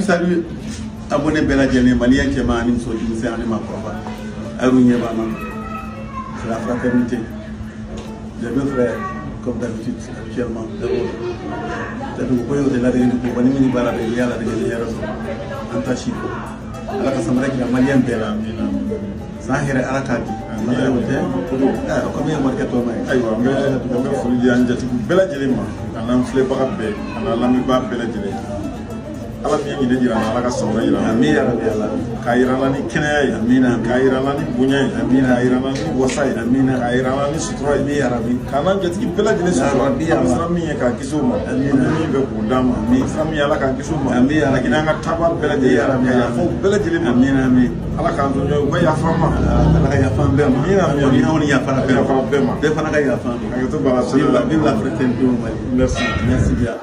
Salut, abonné Bella Diané, Malien qui m'a animé sur le musée Anima Papa. C'est la fraternité. J'ai deux frères, comme d'habitude, actuellement. C'est vous pouvez au-delà de vous venir à la Bélia, la Bélia, en Tachiko. Alors que ça me dit que la Malien Bella, Zahir Arakati. Combien de marques toi, Mike? Bella Diané, on a un flé par appel, on a l'ami par Bella Diané. Ala mi ngi dira ala ka sawra ira amin ya rabbi allah kayira lani kinaya amina kayira lani bunya amina kayira lani wasai amina kayira lani sutura amin ya rabbi kana jati bela jine sutura rabbi ya allah mi ka kisuma amina mi be ko dama mi sami ala ka kisuma amin ya rabbi nga tabar bela jine ya rabbi ya fo bela jine amina amin ala ka do nyo ba ya fama ala ka ya fama be ma mi na ni ya fara be ma be be fana ka ya fama ka to bala vive la fraternité au Mali merci bien